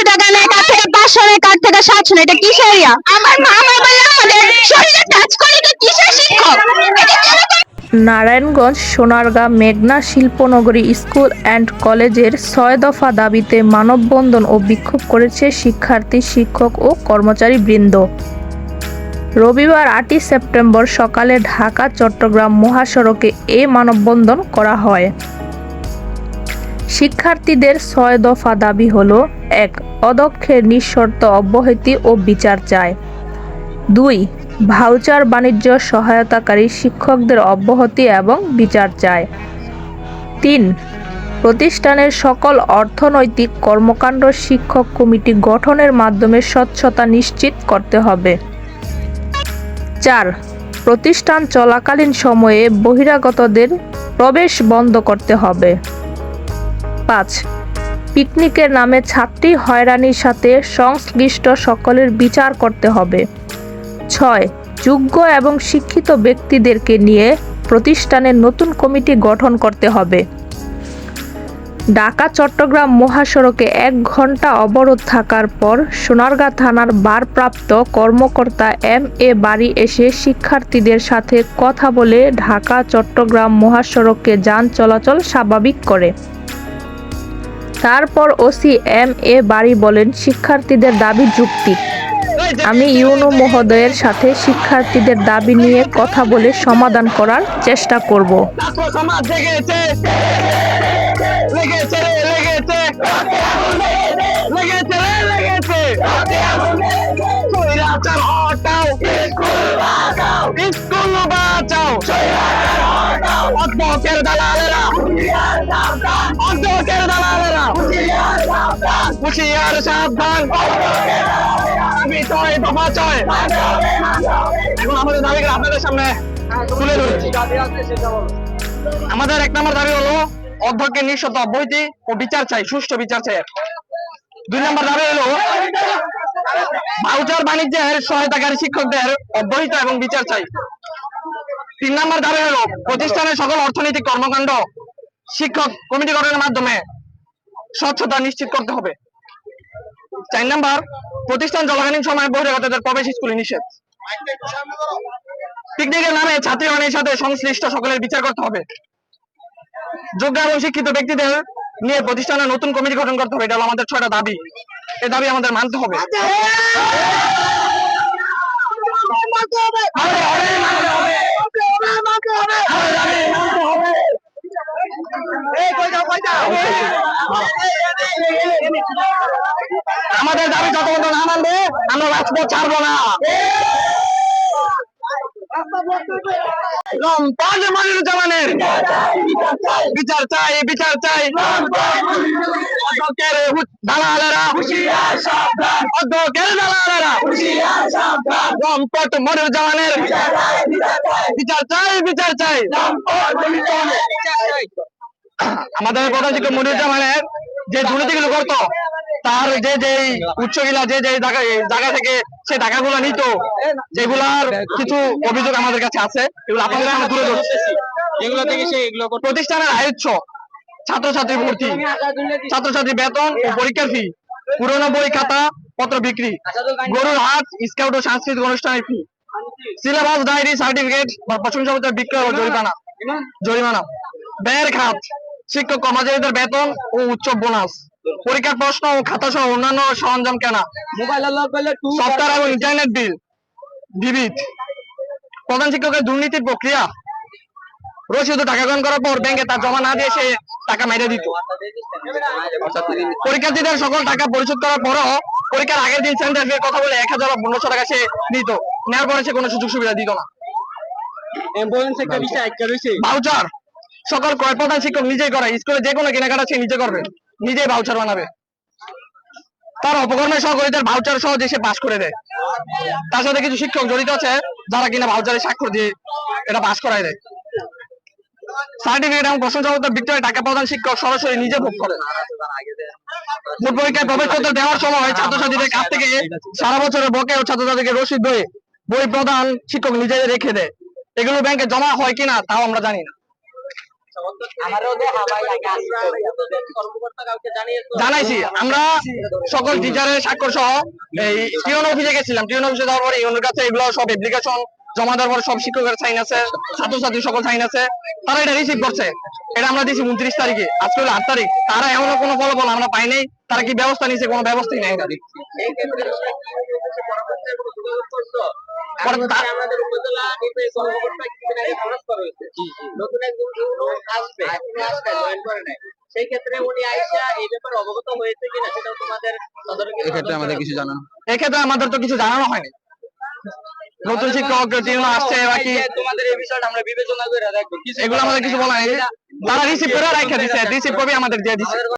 টাকা নেয়, কার থেকে 500 নেয়, কার থেকে 700 নেয়। এটা কিসের ইয়া? আমার মা বলে আমাদের শরীরে টাচ করে, এটা কিসের শিক্ষক? এটা কেন করে? নারায়ণগঞ্জ সোনারগাঁ মেঘনা শিল্পনগরী স্কুল অ্যান্ড কলেজের ৬ দফা দাবিতে মানববন্ধন ও বিক্ষোভ করেছে শিক্ষার্থী, শিক্ষক ও কর্মচারীবৃন্দ। রবিবার ৮ই সেপ্টেম্বর সকালে ঢাকা চট্টগ্রাম মহাসড়কে এ মানববন্ধন করা হয়। শিক্ষার্থীদের ৬ দফা দাবি হলো: ১. অধ্যক্ষের নিঃশর্ত অব্যাহতি ও বিচার চায়। ২. ভাউচার বাণিজ্য সহায়তাকারী শিক্ষকদের অব্যাহতি এবং বিচার চায়। ৩. প্রতিষ্ঠানের সকল অর্থনৈতিক কর্মকাণ্ড শিক্ষক কমিটি গঠনের মাধ্যমে স্বচ্ছতা নিশ্চিত করতে হবে। ৪. প্রতিষ্ঠান চলাকালীন সময়ে বহিরাগতদের প্রবেশ বন্ধ করতে হবে। ৫. পিকনিকের নামে ছাত্রী হয়রানির সাথে সংশ্লিষ্ট সকলের বিচার করতে হবে। ৬. যোগ্য এবং শিক্ষিত ব্যক্তিদেরকে নিয়ে প্রতিষ্ঠানের নতুন কমিটি গঠন করতে হবে। ঢাকা চট্টগ্রাম মহাসড়কে ১ ঘণ্টা অবরোধ থাকার পর সোনারগাঁ থানার ভারপ্রাপ্ত কর্মকর্তা এম.এ. বারী এসে শিক্ষার্থীদের সাথে কথা বলে ঢাকা চট্টগ্রাম মহাসড়কে যান চলাচল স্বাভাবিক করে। তারপর ওসি এম.এ. বারী বলেন, শিক্ষার্থীদের দাবি যৌক্তিক। আমি ইউনো মহোদয়ের সাথে শিক্ষার্থীদের দাবি নিয়ে কথা বলে সমাধান করার চেষ্টা করব। ছাত্র সমাজ জেগেছে, লেগেছে রে লেগেছে, লেগেছে রে লেগেছে, স্বৈরাচার হটাও, স্কুল বাঁচাও, অধ্যক্ষের দালালেরা, অধ্যক্ষের দালালেরা, হুঁশিয়ার সাবধান। আমি ৬ দফা চাই। এখন আমাদের দাবিগুলো আপনাদের সামনে তুলে ধরেছি। আমাদের ১ নম্বর দাবি হলো অধ্যক্ষের নিঃশর্ত অব্যাহতি ও বিচার চাই, সুষ্ঠু বিচার চাই। ২ নম্বর দাবি হলো ভাউচার বাণিজ্যের সহায়তাকারী শিক্ষকদের অব্যাহতি এবং বিচার চাই। ৩ নম্বর দাবি হলো প্রতিষ্ঠানের সকল অর্থনৈতিক কর্মকাণ্ড শিক্ষক কমিটি গঠনের মাধ্যমে স্বচ্ছতা নিশ্চিত করতে হবে। ৪ নম্বর প্রতিষ্ঠান চলাকালীন সময় বহিরাগতদের প্রবেশ স্কুলে নিষেধ। পিকনিকের নামে ছাত্রী হয়রানির সাথে সংশ্লিষ্ট সকলের বিচার করতে হবে। যোগ্য এবং শিক্ষিত ব্যক্তিদের নিয়ে প্রতিষ্ঠানের নতুন কমিটি গঠন করতে হবে। এটা হলো আমাদের ৬টা দাবি। এই দাবি আমাদের মানতে হবে। আমাদের দাবি যতক্ষণ না মানবে আমরা রাজপথ ছাড়বো না। মনিরুজ্জামানের বিচার চাই, বিচার চাই। অধ্যক্ষের দালালেরা, অধ্যক্ষের দালালেরা, রংপুর মনিরুজ্জামানের বিচার চাই, বিচার চাই। আমাদের প্রধান শিক্ষক মনিরুজ্জামানের যে দুর্নীতিগুলো করতো, তার যে যে উৎসগুলা যে যে জায়গা থেকে সে টাকাগুলো নিত, যেগুলার কিছু অভিযোগ আমাদের কাছে আছে, এগুলো আপনাদের আমরা তুলে ধরছি। এগুলো থেকে সে এগুলো প্রতিষ্ঠানের আয় উৎস, ছাত্রছাত্রী ভর্তি, ছাত্রছাত্রী বেতন ও পরীক্ষার ফি, পুরোনো বই খাতা পত্র বিক্রি, গরুর হাট, স্কাউট ও সাংস্কৃতিক অনুষ্ঠানের ফি, সিলেবাস, ডায়েরি, সার্টিফিকেট বা প্রশংসাপত্র বিক্রয় ও জরিমানা, ব্যয়ের খাত, শিক্ষক কর্মচারীদের বেতন ও উচ্চ বোনাস, পরীক্ষার প্রশ্ন ও খাতা সহ অন্যান্য সরঞ্জাম কেনা, সফটওয়্যার এবং ইন্টারনেট বিল, বিবিধ প্রধান শিক্ষকের দুর্নীতির প্রক্রিয়া, রসিদ টাকা গ্রহণ করার পর ব্যাংকে তার জমা না দিয়ে সে টাকা মেরে দিত। পরীক্ষার্থীদের সকল টাকা পরিশোধ করার পরও পরীক্ষার আগের দিন সেন্টার ফির কথা বলে ১,০০০ বা ১৫০০ টাকা সে নিত, নেওয়ার পরে সে কোনো সুযোগ সুবিধা দিত না। ভাউচার সকল ক্রয় প্রধান শিক্ষক নিজেই করে, স্কুলে যে কোনো কেনাকাটা সে নিজে করবে, নিজেই ভাউচার বানাবে। তার অপকর্মের সহকারীদের ভাউচার সহ যে সে পাস করে দেয়। তার সাথে কিছু শিক্ষক জড়িত আছে যারা কিনা ভাউচারে স্বাক্ষর দিয়ে এটা পাস করায় দেয়। সার্টিফিকেট এবং প্রশংসাপত্র বিক্রয় টাকা প্রধান শিক্ষক সরাসরি নিজে ভোগ করে। বোর্ড পরীক্ষায় প্রবেশপত্র দেওয়ার সময় ছাত্রছাত্রীদের কাছ থেকে সারা বছরের বকেয়া ও ছাত্রছাত্রীকে রসিদ হয়ে বই প্রধান শিক্ষক নিজে রেখে দেয়। এগুলো ব্যাংকে জমা হয় কিনা তাও আমরা জানি না। জানাইছি আমরা সকল টিচারের স্বাক্ষর সহ এই টিউন অফিসে গেছিলাম। টিউন অফিসে যাওয়ার পরে ইউনের কাছে এগুলো সব অ্যাপ্লিকেশন জমা দেওয়ার পরে সব শিক্ষকের সাইন আছে, ছাত্রছাত্রী সকল সাইন আছে, তারা এটা রিসিভ করছে। এটা আমরা দিয়েছি 29 তারিখে, আজকে হলো 8 তারিখ। তারা এমনও কোনো ফলাফল আমরা পাই নাই। তারা কি ব্যবস্থা নিয়েছে? কোনো ব্যবস্থাই নাই। আমাদের উপজেলা নির্বাহী কর্মকর্তা নতুন একজন আসবে, উনি আসবে জয়েন করে নাই। সেই ক্ষেত্রে উনি আইসা এই ব্যাপারে অবগত হয়েছে কিনা সেটাও তোমাদের এক্ষেত্রে আমাদের কিছু জানানো, এক্ষেত্রে আমাদের তো কিছু জানানো হয়নি। নতুন শিক্ষক টিউন আসছে, বাকি তোমাদের এই বিষয়টা আমরা বিবেচনা করে দেখবো। এগুলো আমাদের কিছু বলা নেই। তারা রিসিভ করে রাখা দিচ্ছে, রিসিভ কপি আমাদের দিয়ে দিচ্ছে।